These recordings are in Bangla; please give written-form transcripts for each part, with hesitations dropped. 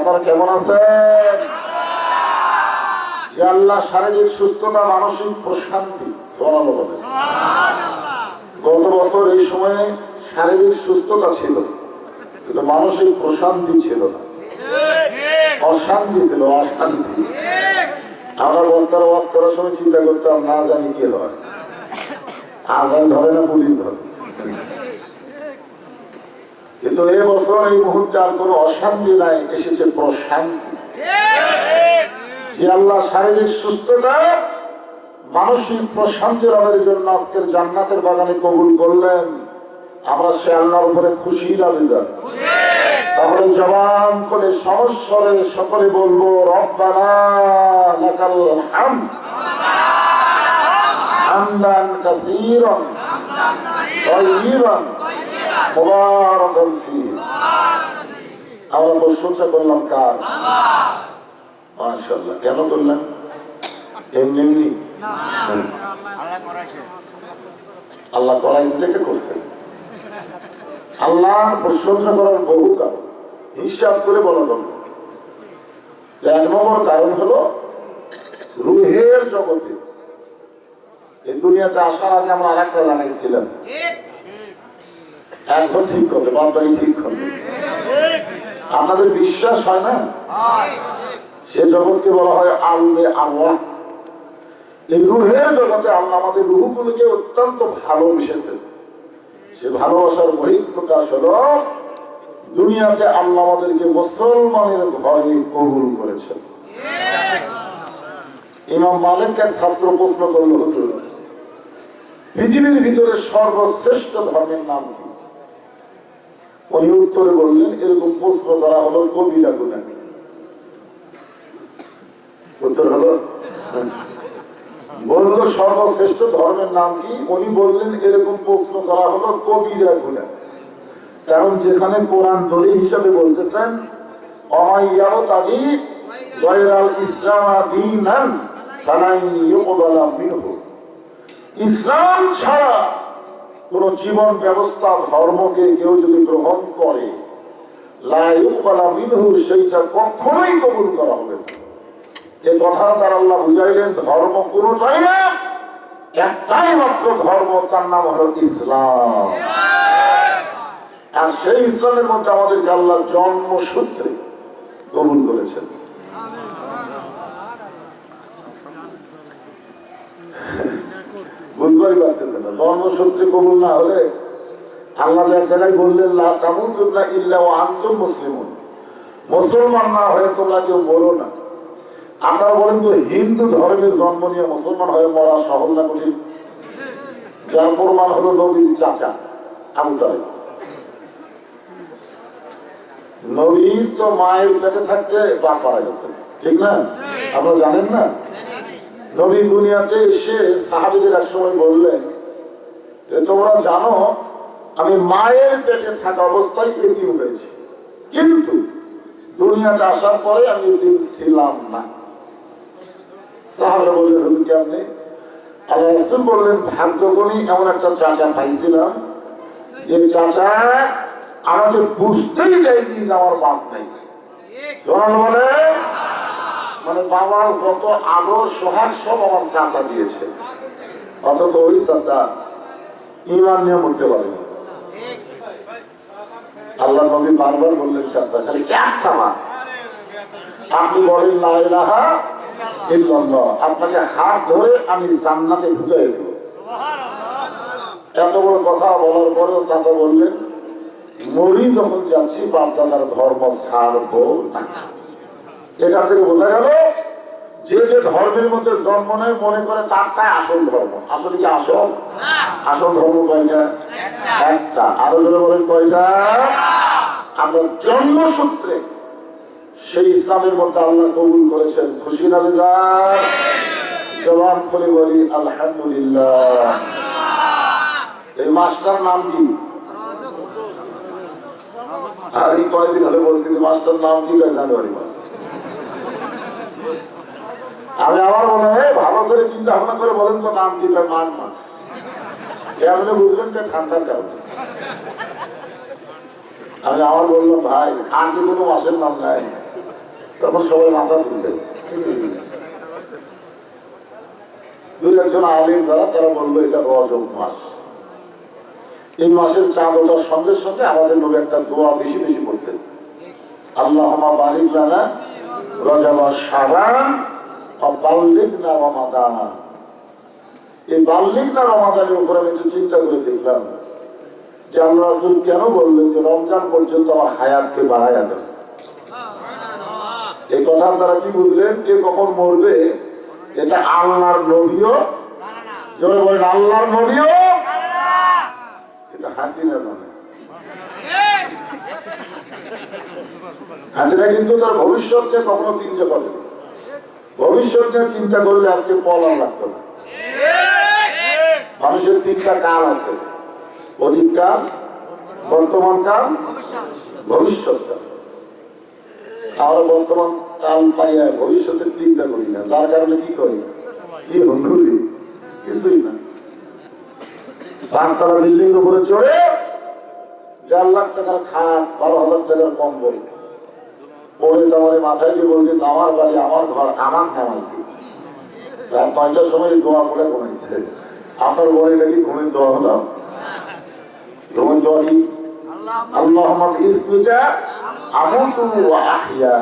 আপনারা কেমন আছেন? আল্লাহ শারীরিক সুস্থতা, মানসিক প্রশান্তি। গত বছর এই সময়ে শারীরিক সুস্থতা ছিল, কিন্তু মানসিক প্রশান্তি ছিল না, অশান্তি ছিল, অশান্তি। আমরা বক্তার ওয়াজ করার সময় চিন্তা করতাম, না জানি কি হয়, আজান ধরে না পুলিশ ধরে। কিন্তু এই বছর এই মুহূর্তে আর কোনো অশান্তি নাই, এসেছে প্রশান্তি। যে আল্লাহ শারীরিক সুস্থতা, মানসিক প্রশান্তি লাভের জন্য আজকের জান্নাতের বাগানে কবুল করলেন, আমরা সে আল্লাহর উপরে খুশি না বেজার? তাহলে জবান করে সমস্বরে সকলে বলবো, রব্বানা লাকাল হামদ হামদান কাসীরান তাইয়িবান মুবারাকান ফীহি। আমরা প্রশংসা করলাম কার? মাশাআল্লাহ। কেন করলাম? এমনি আল্লাহ করাইছে দেখে করছেন। আল্লাহর প্রশংসা করার বহু কারণ, হিসাব করে বলা দরকার। এক নম্বর কারণ হলো রুহের জগতে। এই দুনিয়াতে আসার আগে আমরা আরেকটা জানাইছিলাম, এখন ঠিক হবে, বারবারই ঠিক হবে। আপনাদের বিশ্বাস হয় না? সে জগৎকে বলা হয় আল্লে আল্লাহ। এই রুহের জগতে আল্লাহ আমাদের রুহগুলোকে অত্যন্ত ভালোবেসেছেন। সে ভালোবাসার বহিঃপ্রকাশ হলো দুনিয়াতে আল্লাহ আমাদেরকে মুসলমানের ঘরে কবুল করেছেন। ইমাম মালিকের ছাত্র প্রশ্ন করল, হুজুর পৃথিবীর ভিতরে সর্বশ্রেষ্ঠ ধর্মের নাম কি? উনি উত্তরে বললেন, এরকম প্রশ্ন করা হলো কবিরা গুনাকে। উত্তর হলো, বলল সর্বশ্রেষ্ঠ ধর্মের নাম কি? উনি বললেন, এরকম প্রশ্ন করা হলো কবিরা গুনাহ। কারণ যেখানে কোরআন দলিল হিসাবে বলতেছেন, অমাইয়াও তাগি গায়রাল ইসলাম দীনান ফালান ইউকবালা মিনহু, ইসলাম ছাড়া কোন জীবন ব্যবস্থা, ধর্মকে কেউ যদি গ্রহণ করে, লা ইউকবালা মিনহু, সেইটা কখনোই কবুল করা হবে না। এই কথাটা তার আল্লাহ বুঝাইলেন, ধর্ম কোনটাই না, একটাই মাত্র ধর্ম, তার নাম হলো ইসলাম। আর সেই ইসলামের মধ্যে আমাদেরকে আল্লাহ জন্মসূত্রে কবুল করেছেন। বুঝবারই পারতেছে না, জন্মসূত্রে কবুল না হলে আল্লাহ এক জায়গায় বললেন, লা তামুতুন্না ইল্লা ওয়া আনতুম মুসলিমুন, মুসলমান না হয়ে তোমরা কেউ মরো না। আপনারা বলেন তো, হিন্দু ধর্মে জন্ম নিয়ে মুসলমান হয়ে মরা সহজ না কঠিন? যার প্রমাণ হলো নবীর চাচা আবু তালেব। নবীর তো মায়ের পেটে থাকতে বাপ মারা গেছে, ঠিক না? আপনারা জানেন না? নবী দুনিয়াতে এসে সাহাবীদের এক সময় বললেন, তোমরা জানো আমি মায়ের পেটে থাকা অবস্থায় এতিম হয়েছি, কিন্তু দুনিয়াতে আসার পরে আমি এতিম ছিলাম না। সাহাবারা বললেন, হুজুর কেমনে? আল্লাহ রাসূল বললেন, ভাগ্যগুণী এমন একটা চাচা পাইছিলাম, যে চাচা আমাকে বুঝতেই চাইনি যে আমার বাপ নাই। বলে মানে বাবার যত আদর সোহাগ সব আমার চাচা দিয়েছে, অথচ ওই চাচা ঈমান নিয়ে মরতে পারেনি। আল্লাহ নবী বারবার বললেন, চাচা খালি একটা বার আপনি বলেন লা ইলাহা ইল্লাল্লাহ, আপনাকে হাত ধরে আমি জান্নাতে ঢুকিয়ে দেব। এত বড় কথা বলার পরে চাচা বললেন, মরি যখন যাচ্ছি বাপ দাদার ধর্ম ছাড়বো না। এখান থেকে বোঝা গেল, যে যে ধর্মের মধ্যে জন্ম নেয় মনে করে তারটাই আসল ধর্ম। আসলে কি আসল? আসল ধর্ম কয়টা? একটা। আরো জোরে বলেন কয়টা? আমরা জন্মসূত্রে সেই ইসলামের মধ্যে আল্লাহ কবুল করেছেন। খুশি না বেজার? জবান খুলে বলি আলহামদুলিল্লাহ। এই মাসটার নাম কি? আর এই কয়েকদিন হলে বলতে মাসটার নাম কি? জানুয়ারি মাস। আমি আমার মনে হয় ভালো করে চিন্তা ভাবনা করে বলেন তো নাম কি? মাঘ মাস। কেমনে বুঝলেন? ঠান্ডার কারণে। আমি আমার বললাম, ভাই আর কি কোনো মাসের নাম নাই? তখন সবাই মাথা তুলবে। দুই একজন আলিম যারা তারা বলবো এটা রজব মাস, এই মাসের চাঁদ ওঠার সঙ্গে সঙ্গে আমাদের নবী একটা দোয়া বেশি বেশি করতেন, আল্লাহুম্মা বারিক লানা রজব শাবান ওয়া বাল্লিগনা রমাদান। এই বাল্লিগনা রমাদানের উপর আমি একটু চিন্তা করে দেখলাম যে আল্লাহ রাসূল কেন বললেন যে রমজান পর্যন্ত আমার হায়াতকে বাড়ায়া দেন। এই কথার দ্বারা কি বুঝলেন যে কখন মরবে এটা আল্লাহর নবীও জোরে বলেন, আল্লাহর নবীও এটা হাসিনা জানে। হাসিনা কিন্তু তার ভবিষ্যৎকে কখনো চিন্তা করে, ভবিষ্যৎকে চিন্তা করলে আজকে পলান লাগতো না। মানুষের তিনটা কাল আছে, অতীত কাল, বর্তমান কাল, ভবিষ্যৎ কাল। আমরা বর্তমান কাল পাইয়া ভবিষ্যতের চিন্তা করি না, যার কারণে কি করি, কি হুন্ডুরি, কিছুই না। 5 তলা বিল্ডিং এর উপরে চড়ে 1.5 লাখ টাকার খাট, 12,000 টাকার কম্বল পড়ে তোমার মাথায় দিয়ে বলতেছে আমার বাড়ি, আমার ঘর, আমার নামাইকে। রাত 9টার সময় দোয়া করে ঘুমাইছে। আপনার বলে নাকি ঘুমের দোয়া হলো, ঘুমের দোয়া কি? আল্লাহুম্মা বিসমিকা আমুতু ওয়া আহইয়া।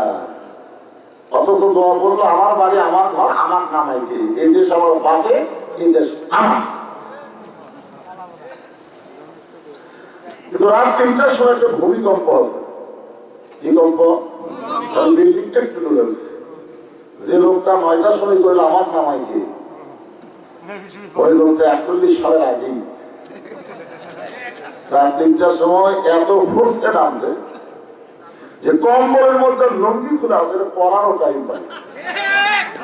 অথচ দোয়া করলো আমার বাড়ি, আমার ঘর, আমার নামাইকে, এই দেশ আমার বাপে, এই দেশ আমার। কিন্তু রাত 3টার সময় একটা ভূমিকম্প আছে। ভূমিকম্প বিল্ডিংটা একটু ডুবে গেছে। যে লোকটা 9টার সময় করলো আমার নামাইকে, ওই লোকটা 41 সালের আগেই রাত 3টার সময় এত ফোর্সে নামছে যে কম্বলের মধ্যে লঙ্গি খোলা আছে, পড়ারও টাইম পাই,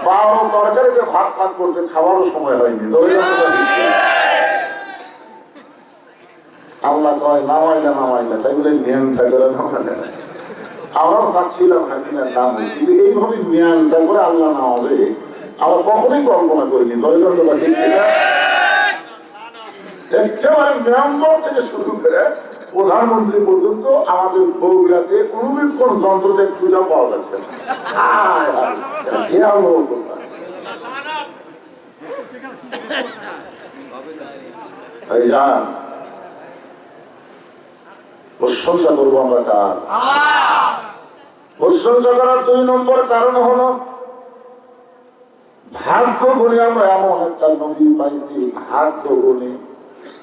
বারো তরকারিতে ভাত পাক করতে খাওয়ারও সময় হয়নি। আল্লাহ কয় নামাই না, নামাই না, তাই বলে নিয়মটা করে নামাই না। আমরাও চাচ্ছিলাম হাসিনার নাম, কিন্তু এইভাবে নিয়মটা করে আল্লাহ নামাবে আমরা কখনোই কল্পনা করিনি। দরিদ্রতা ঠিক কিনা? একেবারে মেয়র থেকে শুরু করে প্রধানমন্ত্রী পর্যন্ত আমাদের বগুড়াতে অনুবীক্ষণ যন্ত্রতে খুঁজে পাওয়া যাচ্ছে। প্রশংসা করবো আমরা কার? প্রশংসা করার 2 নম্বর কারণ হলো ভাগ্য গুণে আমরা এমন একটা নবী পাইছি, ভাগ্য গুণে,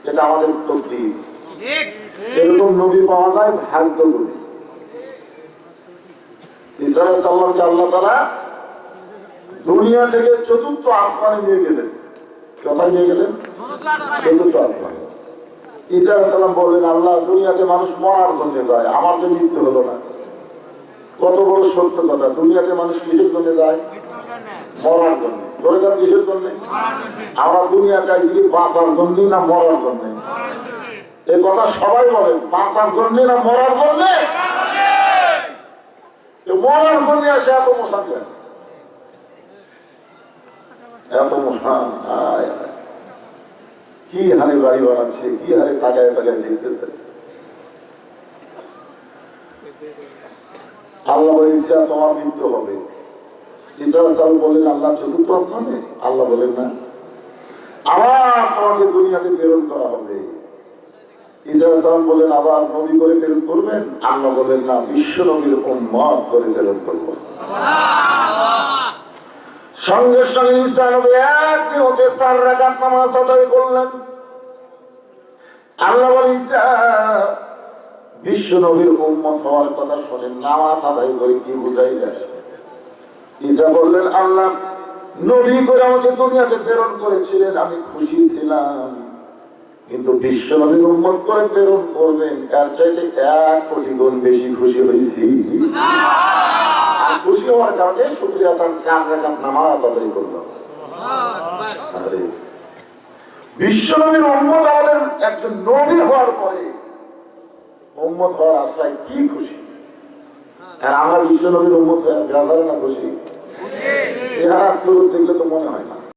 যেটা আমাদের তকদীর। এরকম নবী পাওয়া যায় ভাগ্য গুণে। ঈসা আলাইহিস সালামকে আল্লাহ তাআলা দুনিয়া থেকে 4র্থ আসমানে নিয়ে গেলেন। কোথায় নিয়ে গেলেন? 4র্থ আসমানে। ঈসা আলাইহিস সালাম বললেন, আল্লাহ দুনিয়াতে মানুষ মরার জন্য যায়, আমার তো মৃত্যু হলো না। কত বড় সত্য কথা, দুনিয়াতে মানুষ কিসের জন্য যায়? মরার জন্য। দরকার কিসের জন্য? আমরা দুনিয়া চাইছি বাঁচার জন্য না মরার জন্য? এই কথা সবাই বলেন, বাঁচার জন্য না মরার জন্য? মরার জন্য আসে এত মশা কেন? এত মশা কি হারে বাড়ি বানাচ্ছে, কি হারে তাকায় তাকায় দেখতেছে। আল্লাহ বলেছে তোমার মৃত্যু হবে। ঈসা আলাইহিস সালাম বললেন আল্লাহ 4র্থ আসমানে? আল্লাহ বলেন না, আবার তোমাকে দুনিয়াতে প্রেরণ করা হবে। ঈসা আলাইহিস সালাম বলেন আবার নবী করে প্রেরণ করবেন? আল্লাহ বলেন না, বিশ্ব নবীর উম্মত করে প্রেরণ করব। সঙ্গে সঙ্গে ঈসা নবী একদিন হতে 4 রাকাত নামাজ আদায় করলেন। আল্লাহ বলেন ঈসা বিশ্ব নবীর উম্মত হওয়ার কথা শোনেন, নামাজ আদায় করে কি বুঝাই যায়? ঈসা বললেন আল্লাহ নবী করে আমাকে দুনিয়াতে প্রেরণ করেছিলেন, আমি খুশি ছিলাম, কিন্তু বিশ্ব নবীর উম্মত করে প্রেরণ করবেন এর চাইতে 1 কোটি গুণ বেশি খুশি হয়েছি। আর খুশি হওয়ার কারণে শুকরিয়া তার 4 রাকাত নামাজ আদায় করলাম। বিশ্ব নবীর উম্মত আমাদের একজন নবী হওয়ার পরে উম্মত হওয়ার আশায় কি খুশি। আর আমরা বিশ্ব নবীর উম্মত হয়ে ব্যবহার না খুশি? চেহারা স্বরূপ দেখলে তো মনে হয় না।